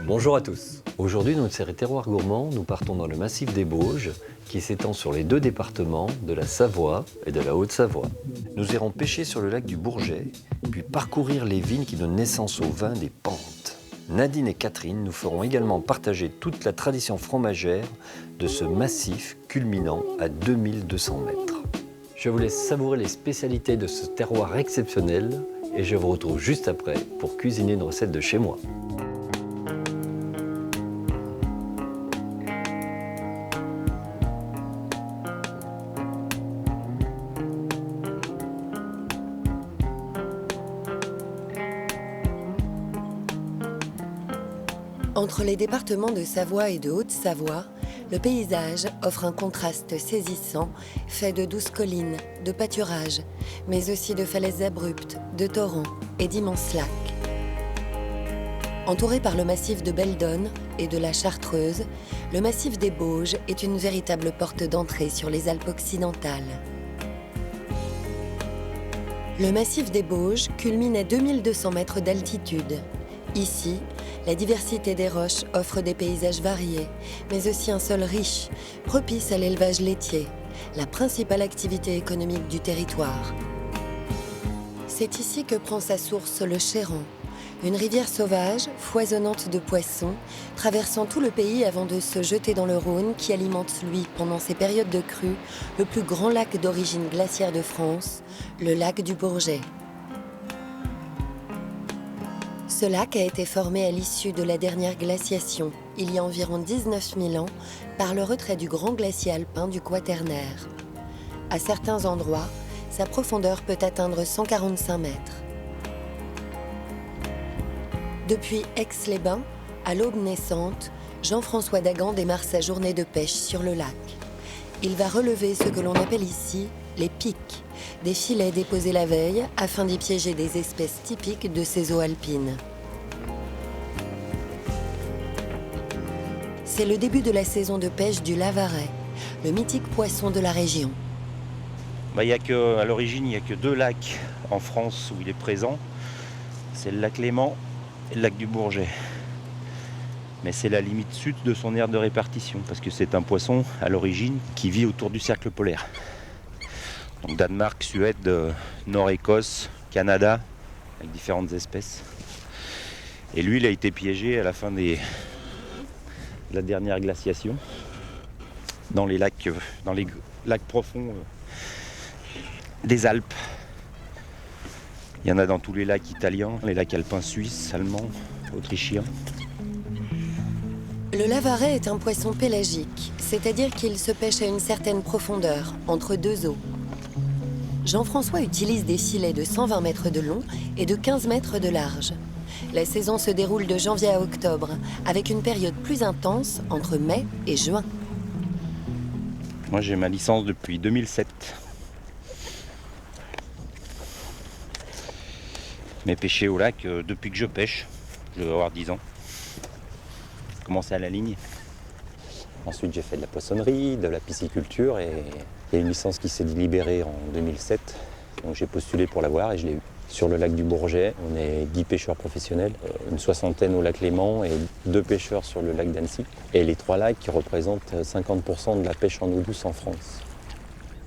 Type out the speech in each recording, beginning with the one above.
Bonjour à tous. Aujourd'hui, dans notre série Terroir gourmand, nous partons dans le massif des Bauges, qui s'étend sur les deux départements de la Savoie et de la Haute-Savoie. Nous irons pêcher sur le lac du Bourget, puis parcourir les vignes qui donnent naissance au vin des Pentes. Nadine et Catherine nous feront également partager toute la tradition fromagère de ce massif culminant à 2200 mètres. Je vous laisse savourer les spécialités de ce terroir exceptionnel et je vous retrouve juste après pour cuisiner une recette de chez moi. Entre les départements de Savoie et de Haute-Savoie, le paysage offre un contraste saisissant, fait de douces collines, de pâturages, mais aussi de falaises abruptes, de torrents et d'immenses lacs. Entouré par le massif de Beldonne et de la Chartreuse, le massif des Bauges est une véritable porte d'entrée sur les Alpes occidentales. Le massif des Bauges culmine à 2200 mètres d'altitude. Ici, la diversité des roches offre des paysages variés, mais aussi un sol riche, propice à l'élevage laitier, la principale activité économique du territoire. C'est ici que prend sa source le Chéran, une rivière sauvage, foisonnante de poissons, traversant tout le pays avant de se jeter dans le Rhône qui alimente, lui, pendant ses périodes de crue, le plus grand lac d'origine glaciaire de France, le lac du Bourget. Ce lac a été formé à l'issue de la dernière glaciation, il y a environ 19 000 ans, par le retrait du grand glacier alpin du Quaternaire. À certains endroits, sa profondeur peut atteindre 145 mètres. Depuis Aix-les-Bains, à l'aube naissante, Jean-François Dagan démarre sa journée de pêche sur le lac. Il va relever ce que l'on appelle ici les pics, des filets déposés la veille afin d'y piéger des espèces typiques de ces eaux alpines. C'est le début de la saison de pêche du Lavaret, le mythique poisson de la région. À l'origine, il n'y a que deux lacs en France où il est présent. C'est le lac Léman et le lac du Bourget. Mais c'est la limite sud de son aire de répartition, parce que c'est un poisson, à l'origine, qui vit autour du cercle polaire. Donc Danemark, Suède, Nord-Écosse, Canada, avec différentes espèces. Et lui, il a été piégé à la fin de la dernière glaciation, dans les lacs profonds des Alpes. Il y en a dans tous les lacs italiens, les lacs alpins suisses, allemands, autrichiens. Le Lavaret est un poisson pélagique, c'est-à-dire qu'il se pêche à une certaine profondeur, entre deux eaux. Jean-François utilise des filets de 120 mètres de long et de 15 mètres de large. La saison se déroule de janvier à octobre, avec une période plus intense entre mai et juin. Moi, j'ai ma licence depuis 2007. Mais pêcher au lac depuis que je pêche, je dois avoir 10 ans. J'ai commencé à la ligne. Ensuite, j'ai fait de la poissonnerie, de la pisciculture et il y a une licence qui s'est libérée en 2007. Donc j'ai postulé pour l'avoir et je l'ai eu. Sur le lac du Bourget, on est 10 pêcheurs professionnels, une soixantaine au lac Léman et 2 pêcheurs sur le lac d'Annecy. Et les 3 lacs qui représentent 50% de la pêche en eau douce en France.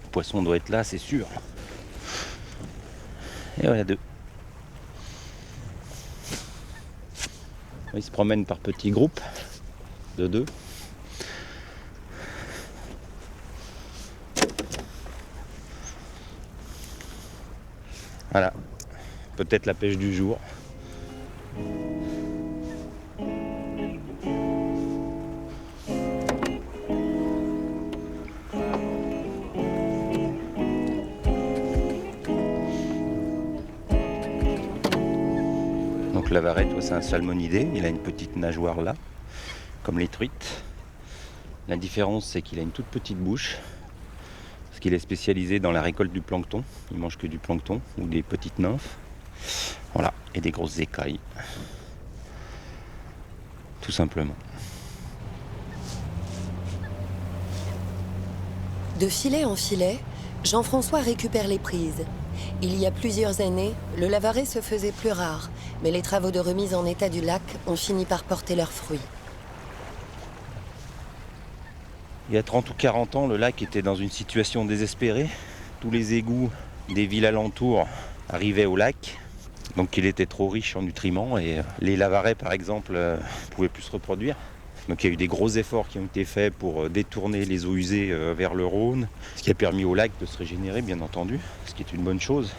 Le poisson doit être là, c'est sûr. Et voilà 2. Ils se promènent par petits groupes de 2. Voilà, peut-être la pêche du jour. Donc la varette, c'est un salmonidé, il a une petite nageoire là, comme les truites. La différence, c'est qu'il a une toute petite bouche, parce qu'il est spécialisé dans la récolte du plancton. Il mange que du plancton ou des petites nymphes. Voilà, et des grosses écailles. Tout simplement. De filet en filet, Jean-François récupère les prises. Il y a plusieurs années, le Lavaret se faisait plus rare, Mais les travaux de remise en état du lac ont fini par porter leurs fruits. Il y a 30 ou 40 ans, le lac était dans une situation désespérée. Tous les égouts des villes alentours arrivaient au lac. Donc il était trop riche en nutriments et les lavarets par exemple ne pouvaient plus se reproduire. Donc il y a eu des gros efforts qui ont été faits pour détourner les eaux usées vers le Rhône, ce qui a permis au lac de se régénérer bien entendu, ce qui est une bonne chose.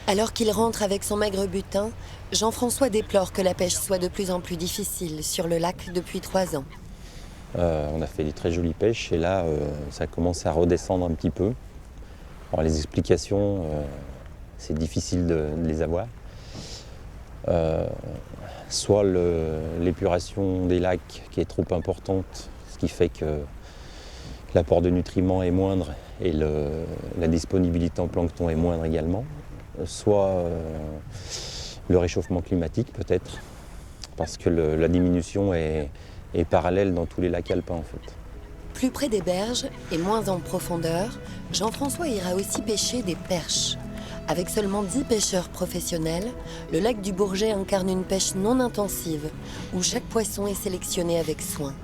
Alors qu'il rentre avec son maigre butin, Jean-François déplore que la pêche soit de plus en plus difficile sur le lac depuis 3 ans. On a fait des très jolies pêches et là ça commence à redescendre un petit peu. Alors, les explications, c'est difficile de les avoir. Soit l'épuration des lacs qui est trop importante, ce qui fait que l'apport de nutriments est moindre et la disponibilité en plancton est moindre également. Soit le réchauffement climatique peut-être, parce que la diminution est parallèle dans tous les lacs alpins en fait. Plus près des berges et moins en profondeur, Jean-François ira aussi pêcher des perches. Avec seulement 10 pêcheurs professionnels, le lac du Bourget incarne une pêche non intensive, où chaque poisson est sélectionné avec soin.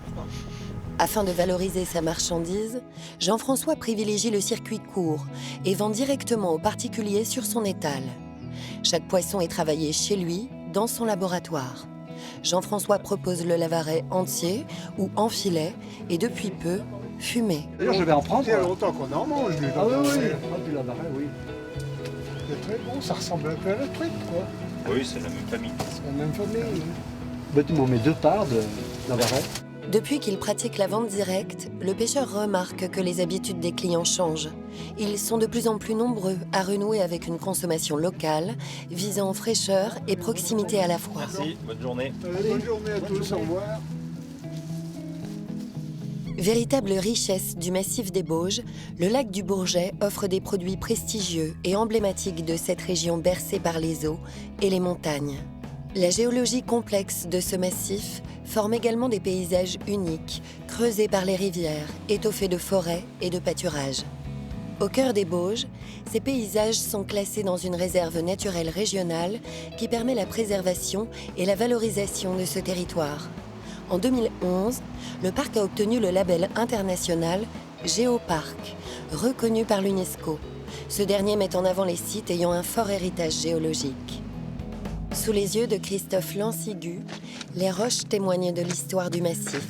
Afin de valoriser sa marchandise, Jean-François privilégie le circuit court et vend directement aux particuliers sur son étal. Chaque poisson est travaillé chez lui, dans son laboratoire. Jean-François propose le lavaret entier ou en filet et depuis peu, fumé. D'ailleurs, je vais en prendre. Il y a longtemps qu'on en mange, lui. Ah oui, du lavaret, oui. C'est très bon, ça ressemble un peu à la truite, quoi. Oui, c'est la même famille. C'est la même famille. Bâtiment, mais 2 parts de lavaret. Depuis qu'il pratique la vente directe, le pêcheur remarque que les habitudes des clients changent. Ils sont de plus en plus nombreux à renouer avec une consommation locale, visant fraîcheur et proximité à la fois. Merci, bonne journée. Bonne journée à tous, au revoir. Véritable richesse du massif des Bauges, le lac du Bourget offre des produits prestigieux et emblématiques de cette région bercée par les eaux et les montagnes. La géologie complexe de ce massif forme également des paysages uniques, creusés par les rivières, étoffés de forêts et de pâturages. Au cœur des Bauges, ces paysages sont classés dans une réserve naturelle régionale qui permet la préservation et la valorisation de ce territoire. En 2011, le parc a obtenu le label international Géoparc, reconnu par l'UNESCO. Ce dernier met en avant les sites ayant un fort héritage géologique. Sous les yeux de Christophe Lancigu, les roches témoignent de l'histoire du massif.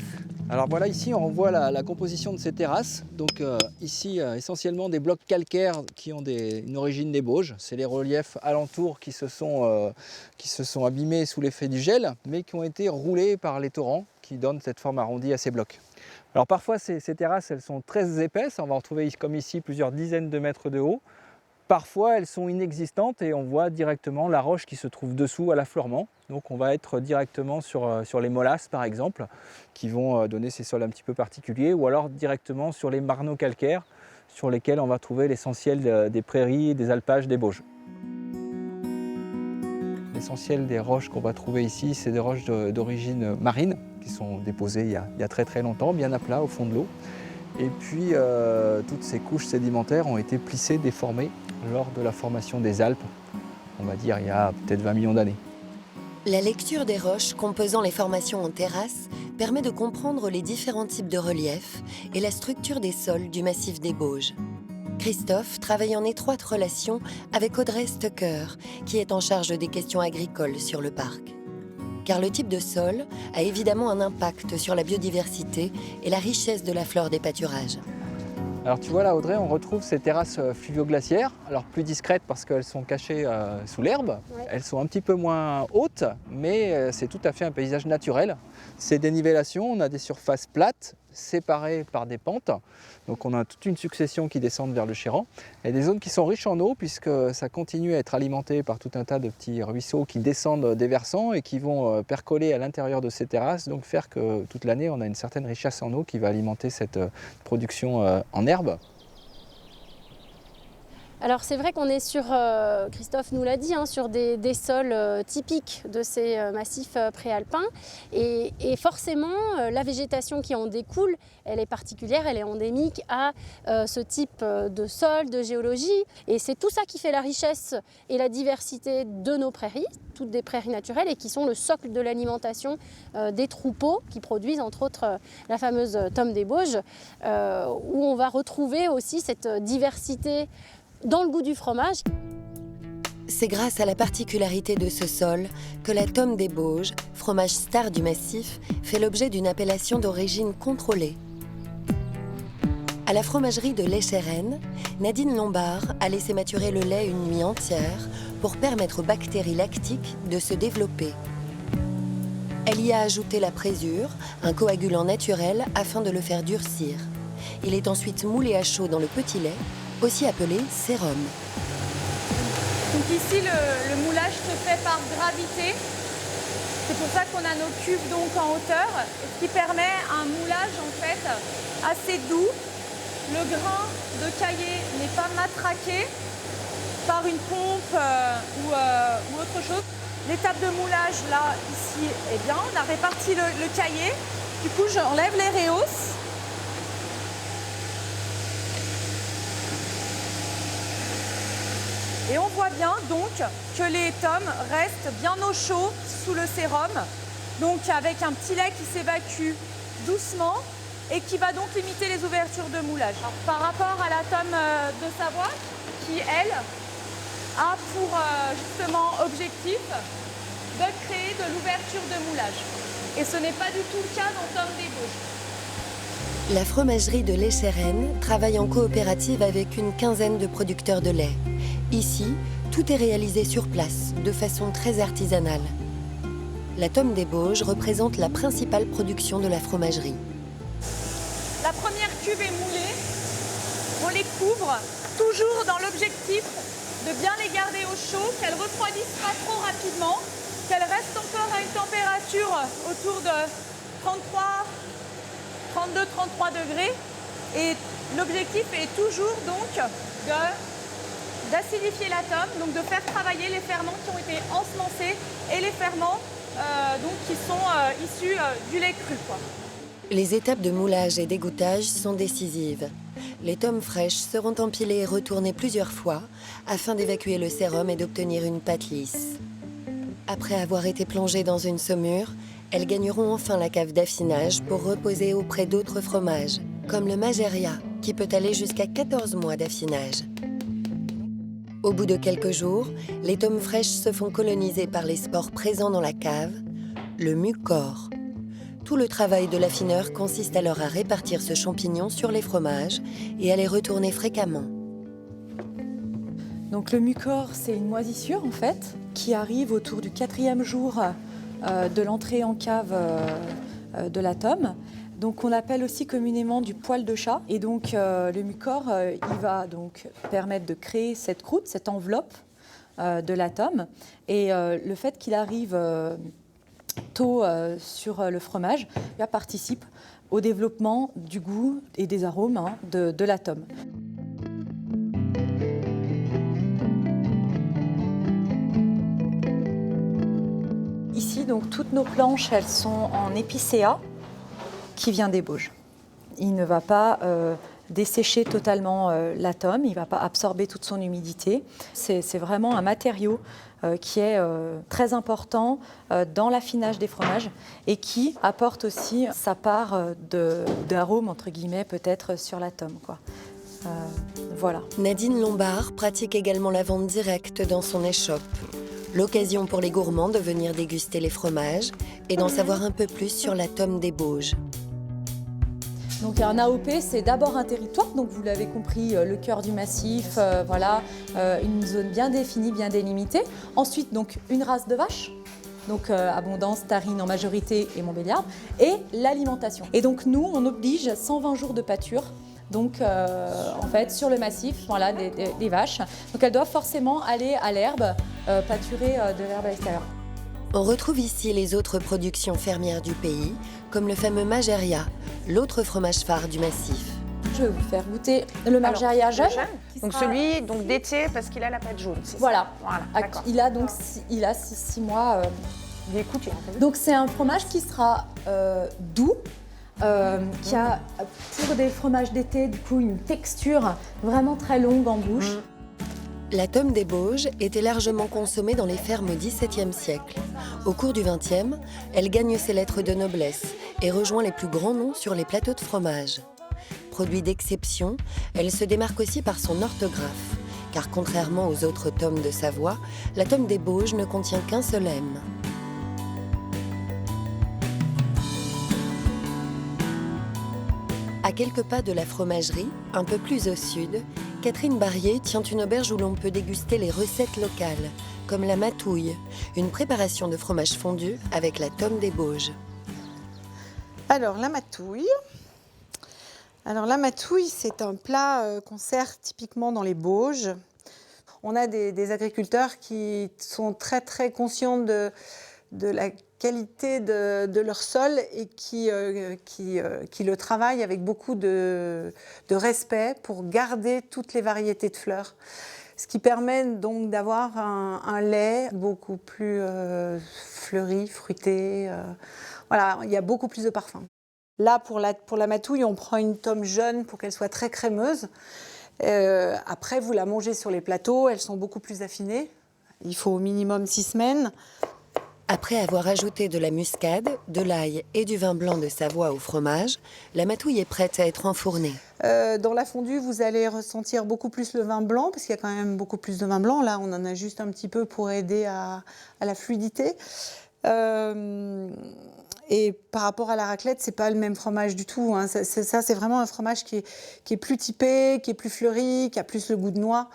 Alors voilà, ici on voit la composition de ces terrasses. Donc ici essentiellement des blocs calcaires qui ont une origine des Bauges. C'est les reliefs alentours qui se sont abîmés sous l'effet du gel, mais qui ont été roulés par les torrents qui donnent cette forme arrondie à ces blocs. Alors parfois ces terrasses elles sont très épaisses, on va en retrouver comme ici plusieurs dizaines de mètres de haut. Parfois elles sont inexistantes et on voit directement la roche qui se trouve dessous à l'affleurement. Donc on va être directement sur les molasses par exemple, qui vont donner ces sols un petit peu particuliers, ou alors directement sur les marneaux calcaires sur lesquels on va trouver l'essentiel des prairies et des alpages des Bauges. L'essentiel des roches qu'on va trouver ici, c'est des roches d'origine marine, qui sont déposées il y a très très longtemps, bien à plat au fond de l'eau. Et puis toutes ces couches sédimentaires ont été plissées, déformées lors de la formation des Alpes, on va dire il y a peut-être 20 millions d'années. La lecture des roches composant les formations en terrasse permet de comprendre les différents types de reliefs et la structure des sols du massif des Bauges. Christophe travaille en étroite relation avec Audrey Stucker, qui est en charge des questions agricoles sur le parc. Car le type de sol a évidemment un impact sur la biodiversité et la richesse de la flore des pâturages. Alors tu vois là Audrey, on retrouve ces terrasses fluvio-glaciaires, alors plus discrètes parce qu'elles sont cachées sous l'herbe. Ouais. Elles sont un petit peu moins hautes, mais c'est tout à fait un paysage naturel. Ces dénivellations, on a des surfaces plates, séparées par des pentes. Donc on a toute une succession qui descendent vers le Chéran. Et des zones qui sont riches en eau puisque ça continue à être alimenté par tout un tas de petits ruisseaux qui descendent des versants et qui vont percoler à l'intérieur de ces terrasses, donc faire que toute l'année on a une certaine richesse en eau qui va alimenter cette production en herbe. Alors c'est vrai qu'on est sur, Christophe nous l'a dit, sur des sols typiques de ces massifs préalpins et forcément la végétation qui en découle, elle est particulière, elle est endémique à ce type de sol, de géologie et c'est tout ça qui fait la richesse et la diversité de nos prairies, toutes des prairies naturelles et qui sont le socle de l'alimentation des troupeaux qui produisent entre autres la fameuse tome des Bauges où on va retrouver aussi cette diversité dans le goût du fromage. C'est grâce à la particularité de ce sol que la tome des Bauges, fromage star du massif, fait l'objet d'une appellation d'origine contrôlée. À la fromagerie de l'Échérenne, Nadine Lombard a laissé maturer le lait une nuit entière pour permettre aux bactéries lactiques de se développer. Elle y a ajouté la présure, un coagulant naturel afin de le faire durcir. Il est ensuite moulé à chaud dans le petit lait, aussi appelé sérum. Donc ici, le moulage se fait par gravité. C'est pour ça qu'on a nos cuves donc en hauteur, ce qui permet un moulage en fait assez doux. Le grain de caillé n'est pas matraqué par une pompe ou autre chose. L'étape de moulage là, ici, est bien. On a réparti le caillé. Du coup, j'enlève les rehausses. Et on voit bien donc que les tomes restent bien au chaud sous le sérum, donc avec un petit lait qui s'évacue doucement et qui va donc limiter les ouvertures de moulage. Alors, par rapport à la tome de Savoie, qui elle a pour justement objectif de créer de l'ouverture de moulage. Et ce n'est pas du tout le cas dans Tome des Bauges. La fromagerie de l'Échérenne travaille en coopérative avec une quinzaine de producteurs de lait. Ici, tout est réalisé sur place, de façon très artisanale. La tome des Bauges représente la principale production de la fromagerie. La première cuve est moulée, on les couvre, toujours dans l'objectif de bien les garder au chaud, qu'elles ne refroidissent pas trop rapidement, qu'elles restent encore à une température autour de 32-33 degrés. Et l'objectif est toujours donc d'acidifier la tome, donc de faire travailler les ferments qui ont été ensemencés et les ferments donc qui sont issus du lait cru, quoi. Les étapes de moulage et d'égouttage sont décisives. Les tomes fraîches seront empilées et retournées plusieurs fois afin d'évacuer le sérum et d'obtenir une pâte lisse. Après avoir été plongées dans une saumure, elles gagneront enfin la cave d'affinage pour reposer auprès d'autres fromages, comme le Magéria, qui peut aller jusqu'à 14 mois d'affinage. Au bout de quelques jours, les tomes fraîches se font coloniser par les spores présents dans la cave, le mucor. Tout le travail de l'affineur consiste alors à répartir ce champignon sur les fromages et à les retourner fréquemment. Donc le mucor, c'est une moisissure en fait, qui arrive autour du 4e jour de l'entrée en cave de la tome. Donc on appelle aussi communément du poil de chat. Et donc le mucor, il va donc permettre de créer cette croûte, cette enveloppe de la tome. Et le fait qu'il arrive tôt sur le fromage participe au développement du goût et des arômes de la tome. Ici, donc, toutes nos planches, elles sont en épicéa qui vient des Bauges. Il ne va pas dessécher totalement la tome, il ne va pas absorber toute son humidité. C'est vraiment un matériau qui est très important dans l'affinage des fromages et qui apporte aussi sa part d'arôme, entre guillemets, peut-être sur la tome, quoi. Voilà. Nadine Lombard pratique également la vente directe dans son échoppe. L'occasion pour les gourmands de venir déguster les fromages et d'en savoir un peu plus sur la tome des Bauges. Donc un AOP, c'est d'abord un territoire, donc vous l'avez compris, le cœur du massif, voilà, une zone bien définie, bien délimitée. Ensuite, donc une race de vache, donc abondance, Tarine en majorité et Montbéliarde, et l'alimentation. Et donc nous, on oblige 120 jours de pâture. Donc, en fait, sur le massif, voilà, des vaches. Donc, elles doivent forcément aller à l'herbe, pâturer de l'herbe à l'extérieur. On retrouve ici les autres productions fermières du pays, comme le fameux Magéria, l'autre fromage phare du massif. je vais vous faire goûter le Margeria jeune. Donc celui d'été parce qu'il a la pâte jaune, c'est Voilà. ça. Voilà, d'accord. Il a donc 6 mois. Il est écouté, en fait. Donc c'est un fromage qui sera doux, qui a pour des fromages d'été du coup une texture vraiment très longue en bouche. La tome des Bauges était largement consommée dans les fermes au XVIIe siècle. Au cours du XXe, elle gagne ses lettres de noblesse et rejoint les plus grands noms sur les plateaux de fromage. Produit d'exception, elle se démarque aussi par son orthographe, car contrairement aux autres tomes de Savoie, la tome des Bauges ne contient qu'un seul M. À quelques pas de la fromagerie, un peu plus au sud, Catherine Barrier tient une auberge où l'on peut déguster les recettes locales, comme la matouille, une préparation de fromage fondu avec la tome des Bauges. Alors, la matouille. C'est un plat qu'on sert typiquement dans les Bauges. On a des agriculteurs qui sont très très conscients de la qualité de leur sol et qui le travaillent avec beaucoup de respect pour garder toutes les variétés de fleurs. Ce qui permet donc d'avoir un lait beaucoup plus fleuri, fruité. Voilà, il y a beaucoup plus de parfum. Là, pour la matouille, on prend une tome jeune pour qu'elle soit très crémeuse. Après, vous la mangez sur les plateaux, elles sont beaucoup plus affinées. Il faut au minimum 6 semaines. Après avoir ajouté de la muscade, de l'ail et du vin blanc de Savoie au fromage, la matouille est prête à être enfournée. Dans la fondue, vous allez ressentir beaucoup plus le vin blanc, parce qu'il y a quand même beaucoup plus de vin blanc. Là, on en a juste un petit peu pour aider à la fluidité. Et par rapport à la raclette, c'est pas le même fromage du tout. Hein. C'est vraiment un fromage qui est plus typé, qui est plus fleuri, qui a plus le goût de noix.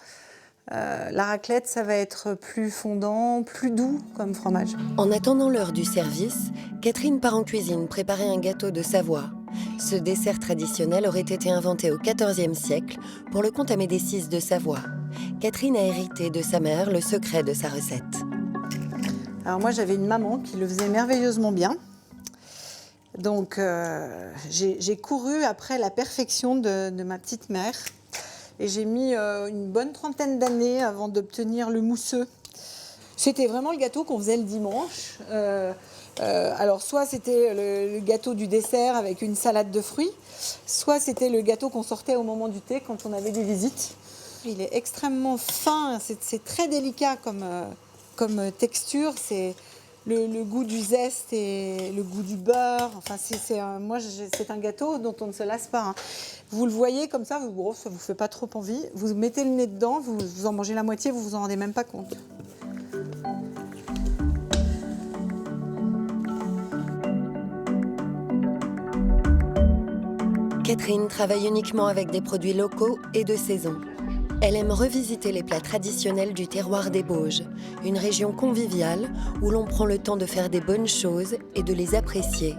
La raclette, ça va être plus fondant, plus doux comme fromage. En attendant l'heure du service, Catherine part en cuisine préparer un gâteau de Savoie. Ce dessert traditionnel aurait été inventé au XIVe siècle pour le comte Amédée VI de Savoie. Catherine a hérité de sa mère le secret de sa recette. Alors moi, j'avais une maman qui le faisait merveilleusement bien. Donc j'ai couru après la perfection de ma petite mère. Et j'ai mis une bonne 30aine d'années avant d'obtenir le mousseux. C'était vraiment le gâteau qu'on faisait le dimanche. Alors, soit c'était le gâteau du dessert avec une salade de fruits, soit c'était le gâteau qu'on sortait au moment du thé quand on avait des visites. Il est extrêmement fin, c'est très délicat comme texture. C'est le goût du zeste et le goût du beurre. Enfin, c'est un gâteau dont on ne se lasse pas. Hein. Vous le voyez comme ça, ça ne vous fait pas trop envie. Vous mettez le nez dedans, vous en mangez la moitié, vous ne vous en rendez même pas compte. Catherine travaille uniquement avec des produits locaux et de saison. Elle aime revisiter les plats traditionnels du terroir des Bauges, une région conviviale où l'on prend le temps de faire des bonnes choses et de les apprécier.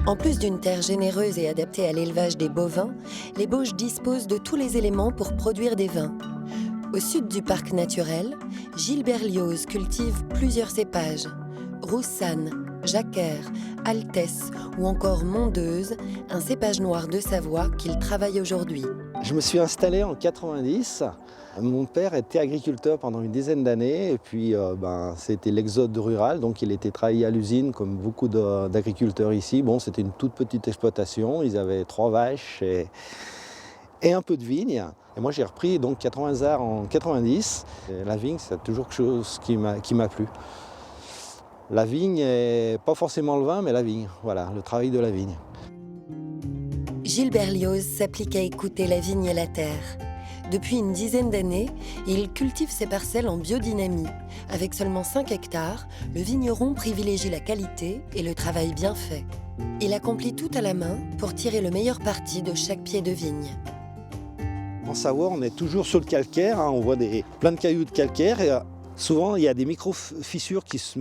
En plus d'une terre généreuse et adaptée à l'élevage des bovins, les Bauges disposent de tous les éléments pour produire des vins. Au sud du parc naturel, Gilles Berlioz cultive plusieurs cépages. Roussanne, Jacquère, Altesse ou encore Mondeuse, un cépage noir de Savoie qu'il travaille aujourd'hui. Je me suis installé en 90. Mon père était agriculteur pendant une dizaine d'années et puis c'était l'exode rural, donc il était travaillé à l'usine comme beaucoup d'agriculteurs ici. Bon, c'était une toute petite exploitation, ils avaient 3 vaches et un peu de vigne. Et moi j'ai repris donc 80 arts en 90. Et la vigne, c'est toujours quelque chose qui m'a plu. La vigne, et pas forcément le vin, mais la vigne, voilà, le travail de la vigne. Gilles Berlioz s'applique à écouter la vigne et la terre. Depuis une dizaine d'années, il cultive ses parcelles en biodynamie. Avec seulement 5 hectares, le vigneron privilégie la qualité et le travail bien fait. Il accomplit tout à la main pour tirer le meilleur parti de chaque pied de vigne. En Savoie, on est toujours sur le calcaire, hein, on voit plein de cailloux de calcaire. Et, souvent, il y a des micro-fissures qui se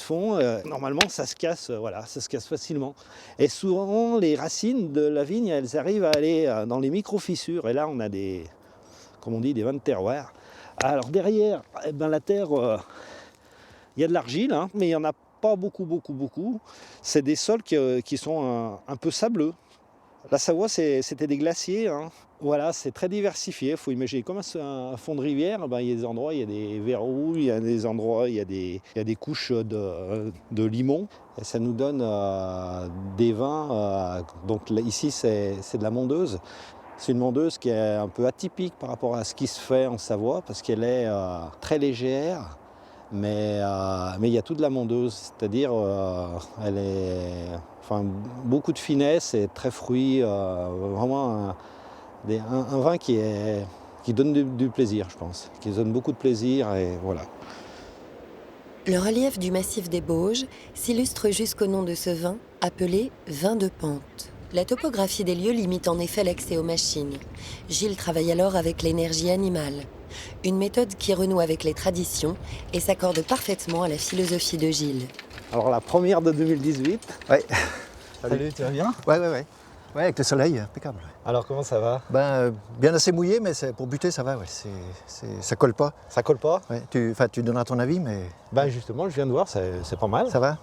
font. Normalement, ça se casse, ça se casse facilement. Et souvent, les racines de la vigne, elles arrivent à aller dans les micro-fissures. Et là, on a des vins de terroir. Alors derrière, la terre, il y a de l'argile, hein, mais il n'y en a pas beaucoup. C'est des sols qui sont un peu sableux. La Savoie, c'était des glaciers. Hein. Voilà, c'est très diversifié. Il faut imaginer comme un fond de rivière. Ben, il y a des endroits, il y a des verrouilles, il y a des endroits, il y a des couches de limon. Et ça nous donne des vins. Donc là, ici, c'est de la mondeuse. C'est une mondeuse qui est un peu atypique par rapport à ce qui se fait en Savoie parce qu'elle est très légère. Mais il y a toute la mondeuse, c'est-à-dire elle est beaucoup de finesse et très fruit, vraiment un vin qui donne du plaisir, je pense, qui donne beaucoup de plaisir et voilà. Le relief du massif des Bauges s'illustre jusqu'au nom de ce vin, appelé vin de pente. La topographie des lieux limite en effet l'accès aux machines. Gilles travaille alors avec l'énergie animale. Une méthode qui renoue avec les traditions et s'accorde parfaitement à la philosophie de Gilles. Alors la première de 2018. Ouais. Salut, tu vas bien? Ouais, avec le soleil, impeccable. Alors comment ça va? Bien assez mouillé, mais pour buter, ça va, ouais. Ça colle pas. Ça colle pas? Ouais, tu donneras ton avis, mais... Justement, je viens de voir, c'est pas mal. Ça va?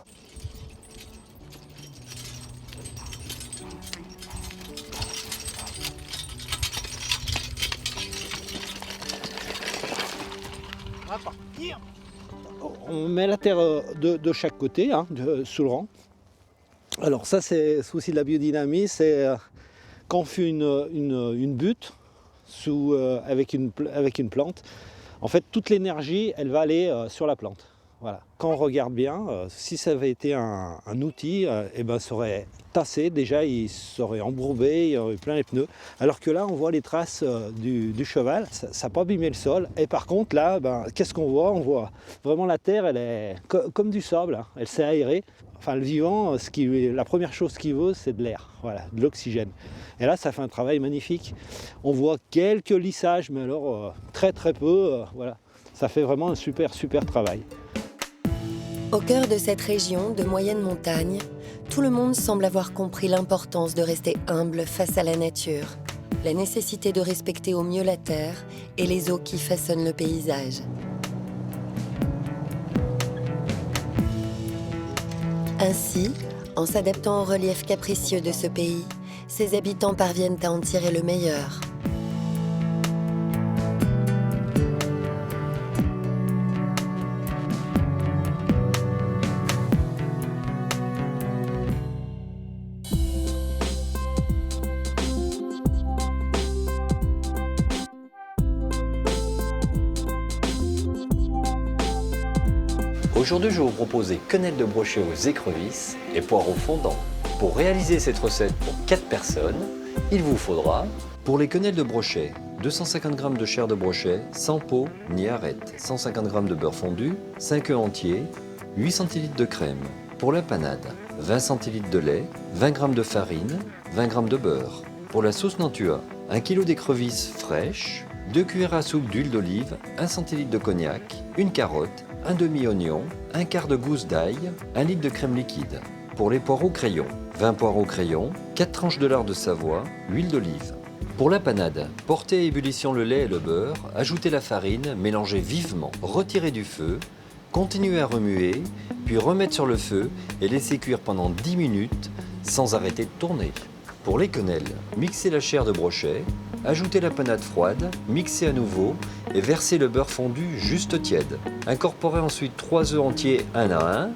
On met la terre de chaque côté, hein, sous le rang. Alors ça, c'est aussi de la biodynamie, c'est quand on fait une butte avec une plante, en fait, toute l'énergie, elle va aller sur la plante. Voilà. Quand on regarde bien, si ça avait été un outil, ça aurait tassé, déjà il serait embourbé, il y aurait plein les pneus. Alors que là, on voit les traces du cheval, ça n'a pas abîmé le sol. Et par contre, là, qu'est-ce qu'on voit? On voit vraiment la terre, elle est comme du sable, hein. Elle s'est aérée. Enfin, le vivant, la première chose qu'il veut, c'est de l'air, voilà, de l'oxygène. Et là, ça fait un travail magnifique. On voit quelques lissages, mais alors très très peu, voilà. Ça fait vraiment un super travail. Au cœur de cette région de moyenne montagne, tout le monde semble avoir compris l'importance de rester humble face à la nature, la nécessité de respecter au mieux la terre et les eaux qui façonnent le paysage. Ainsi, en s'adaptant au relief capricieux de ce pays, ses habitants parviennent à en tirer le meilleur. Aujourd'hui, je vais vous proposer quenelle de brochet aux écrevisses et poireaux fondants. Pour réaliser cette recette pour 4 personnes, il vous faudra, pour les quenelles de brochet, 250 g de chair de brochet, sans peau ni arête, 150 g de beurre fondu, 5 œufs entiers, 8 cl de crème. Pour la panade, 20 cl de lait, 20 g de farine, 20 g de beurre. Pour la sauce Nantua, 1 kg d'écrevisses fraîches, 2 cuillères à soupe d'huile d'olive, 1 cl de cognac, une carotte, un demi-oignon, un quart de gousse d'ail, 1 litre de crème liquide. Pour les poireaux crayons, 20 poireaux crayons, 4 tranches de lard de Savoie, huile d'olive. Pour la panade, portez à ébullition le lait et le beurre, ajoutez la farine, mélangez vivement, retirez du feu, continuez à remuer, puis remettre sur le feu et laissez cuire pendant 10 minutes sans arrêter de tourner. Pour les quenelles, mixez la chair de brochet, ajoutez la panade froide, mixez à nouveau et versez le beurre fondu juste tiède. Incorporez ensuite 3 œufs entiers un à un,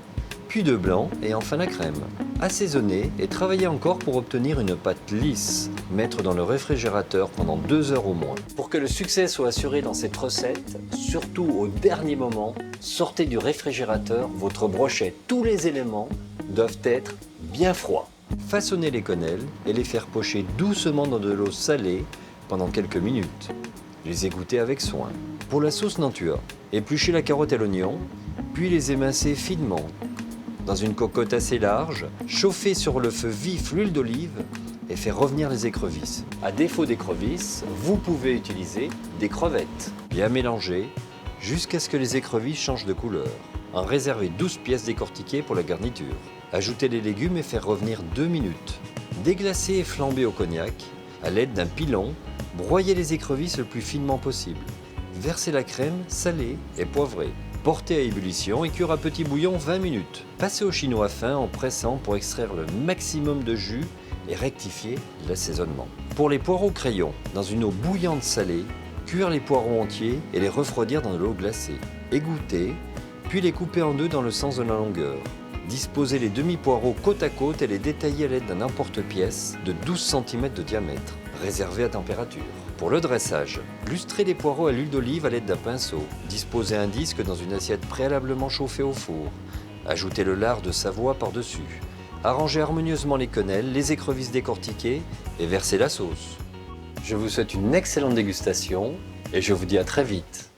puis 2 blancs et enfin la crème. Assaisonnez et travaillez encore pour obtenir une pâte lisse. Mettre dans le réfrigérateur pendant 2 heures au moins. Pour que le succès soit assuré dans cette recette, surtout au dernier moment, sortez du réfrigérateur votre brochet. Tous les éléments doivent être bien froids. Façonnez les quenelles et les faire pocher doucement dans de l'eau salée pendant quelques minutes. Les égoutter avec soin. Pour la sauce Nantua, épluchez la carotte et l'oignon, puis les émincer finement. Dans une cocotte assez large, chauffez sur le feu vif l'huile d'olive et faire revenir les écrevisses. À défaut d'écrevisses, vous pouvez utiliser des crevettes. Bien mélanger jusqu'à ce que les écrevisses changent de couleur. En réservez 12 pièces décortiquées pour la garniture. Ajoutez les légumes et faire revenir 2 minutes. Déglacez et flambez au cognac. À l'aide d'un pilon, broyez les écrevisses le plus finement possible. Versez la crème salée et poivrée. Portez à ébullition et cuire à petit bouillon 20 minutes. Passez au chinois fin en pressant pour extraire le maximum de jus et rectifier l'assaisonnement. Pour les poireaux crayons, dans une eau bouillante salée, cuire les poireaux entiers et les refroidir dans de l'eau glacée. Égoutter, puis les couper en deux dans le sens de la longueur. Disposer les demi-poireaux côte à côte et les détailler à l'aide d'un emporte-pièce de 12 cm de diamètre, réservé à température. Pour le dressage, lustrer les poireaux à l'huile d'olive à l'aide d'un pinceau. Disposer un disque dans une assiette préalablement chauffée au four. Ajouter le lard de Savoie par-dessus. Arranger harmonieusement les quenelles, les écrevisses décortiquées et verser la sauce. Je vous souhaite une excellente dégustation et je vous dis à très vite.